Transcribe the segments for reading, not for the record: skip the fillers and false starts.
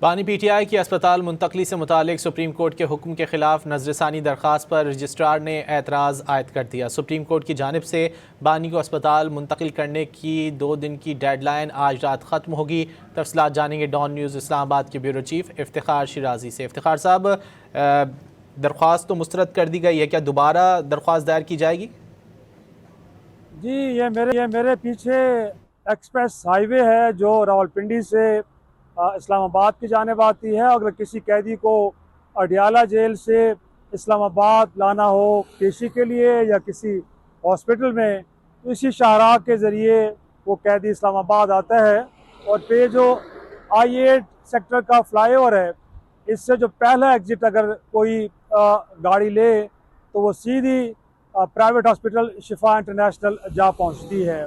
बानी पीटीआई की अस्पताल मुंतकली से मुतालिक सुप्रीम कोर्ट के हुक्म के खिलाफ नजरसानी दरख्वास्त पर रजिस्ट्रार ने एतराज़ आयद कर दिया। सुप्रीम कोर्ट की जानिब से बानी को अस्पताल मुंतकिल करने की 2 दिन की डेडलाइन आज रात ख़त्म होगी। तफसीलात जानेंगे डॉन न्यूज़ इस्लामाबाद के ब्यूरो चीफ इफ्तिखार शिराजी से। इफ्तिखार साहब, दरख्वास्त तो मुस्तरद कर दी गई है, क्या दोबारा दरख्वास्त दायर की जाएगी? जी, ये मेरे पीछे एक्सप्रेस हाईवे है जो रावलपिंडी से इस्लामाबाद की जानिब आती है। अगर किसी कैदी को अडियाला जेल से इस्लामाबाद लाना हो पेशी के लिए या किसी हॉस्पिटल में, तो इसी शाहराह के ज़रिए वो कैदी इस्लामाबाद आता है। और पे जो I-8 सेक्टर का फ्लाईओवर है, इससे जो पहला एग्ज़िट अगर कोई गाड़ी ले तो वो सीधी प्राइवेट हॉस्पिटल शिफा इंटरनेशनल जा पहुंचती है।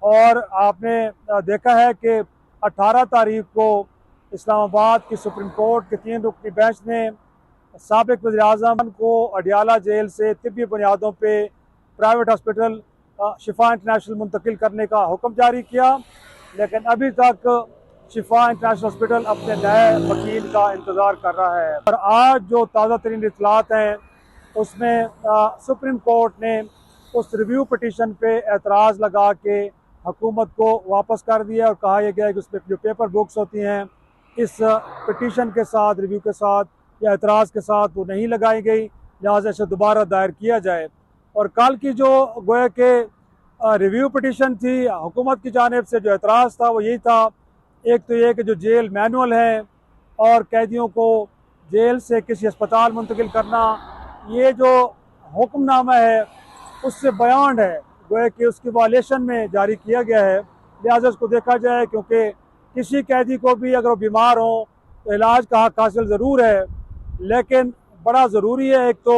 और आपने देखा है कि 18 तारीख को इस्लामाबाद की सुप्रीम कोर्ट के 3 रुकनी बेंच ने साबिक वज़ीर-ए-आज़म को अडियाला जेल से तिब्बी बुनियादों पे प्राइवेट हॉस्पिटल शिफा इंटरनेशनल मुंतकिल करने का हुक्म जारी किया। लेकिन अभी तक शिफा इंटरनेशनल हॉस्पिटल अपने नए वकील का इंतज़ार कर रहा है। और आज जो ताज़ा तरीन इतलात हैं उसमें सुप्रीम कोर्ट ने उस रिव्यू पटिशन पे एतराज़ लगा के हुकूमत को वापस कर दिया और कहा यह गया है कि उसमें जो पेपर बुक्स होती हैं इस पटिशन के साथ, रिव्यू के साथ या एतराज़ के साथ वो नहीं लगाई गई, लिहाजा इसे दोबारा दायर किया जाए। और कल की जो गोया के रिव्यू पटिशन थी हुकूमत की जानिब से, जो एतराज़ था वो यही था, एक तो ये कि जो जेल मैनुअल है और कैदियों को जेल से किसी अस्पताल मुंतकिल करना, ये जो हुक्मनामा है उससे बयान है, गोया कि उसकी वायलेशन में जारी किया गया है। लिहाजा उसको देखा जाए, क्योंकि किसी कैदी को भी अगर वो बीमार हो तो इलाज का हक हासिल ज़रूर है, लेकिन बड़ा ज़रूरी है एक तो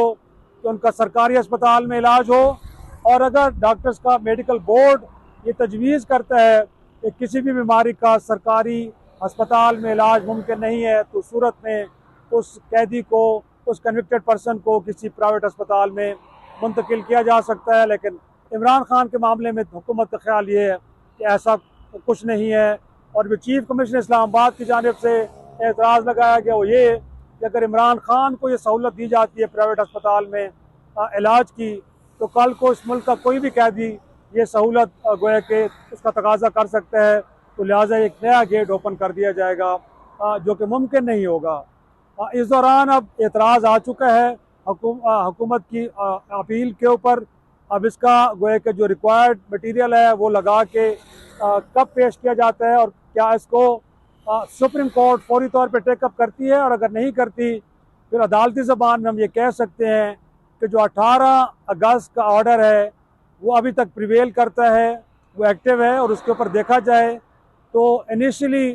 कि उनका सरकारी अस्पताल में इलाज हो। और अगर डॉक्टर्स का मेडिकल बोर्ड ये तजवीज़ करता है कि किसी भी बीमारी का सरकारी अस्पताल में इलाज मुमकिन नहीं है, तो सूरत में उस कैदी को, उस कन्विक्टेड पर्सन को किसी प्राइवेट अस्पताल में मुंतकिल किया जा सकता है। लेकिन इमरान खान के मामले में हुकूमत का ख्याल ये है कि ऐसा कुछ नहीं है। और जो चीफ कमिश्नर इस्लामाबाद की जानिब से एतराज़ लगाया गया वो ये कि अगर इमरान खान को ये सहूलत दी जाती है प्राइवेट अस्पताल में इलाज की, तो कल को इस मुल्क का कोई भी कैदी ये सहूलत गोया के उसका तकाजा कर सकता है। तो लिहाजा एक नया गेट ओपन कर दिया जाएगा जो कि मुमकिन नहीं होगा। इस दौरान अब एतराज़ आ चुका है हुकूमत की अपील के ऊपर। अब इसका गोया के जो रिक्वायर्ड मटीरियल है वो लगा के कब पेश किया जाता है और क्या इसको सुप्रीम कोर्ट फौरी तौर पे टेकअप करती है, और अगर नहीं करती फिर अदालती ज़बान में हम ये कह सकते हैं कि जो 18 अगस्त का ऑर्डर है वो अभी तक प्रिवेल करता है, वो एक्टिव है। और उसके ऊपर देखा जाए तो इनिशियली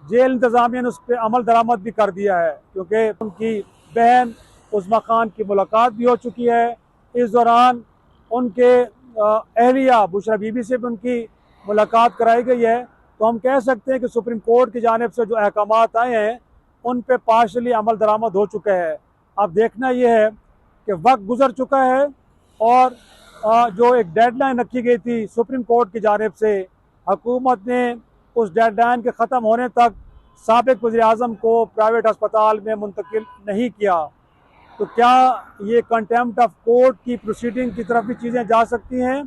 जेल इंतज़ामिया ने उस पर अमल दरामद भी कर दिया है, क्योंकि उनकी बहन उज़्मा खान की मुलाकात भी हो चुकी है। इस दौरान उनके अहलिया बुशरा बीबी से भी उनकी मुलाकात कराई गई है। तो हम कह सकते हैं कि सुप्रीम कोर्ट की जानिब से जो अहकामात आए हैं उन पे पार्शली अमल दरामद हो चुका है। अब देखना यह है कि वक्त गुजर चुका है और जो एक डेडलाइन रखी गई थी सुप्रीम कोर्ट की जानिब से, हुकूमत ने उस डेडलाइन के ख़त्म होने तक साबिक वज़ीर-ए-आज़म को प्राइवेट अस्पताल में मुंतकिल नहीं किया। तो क्या ये कंटेम्प्ट ऑफ कोर्ट की प्रोसीडिंग की तरफ भी चीज़ें जा सकती हैं?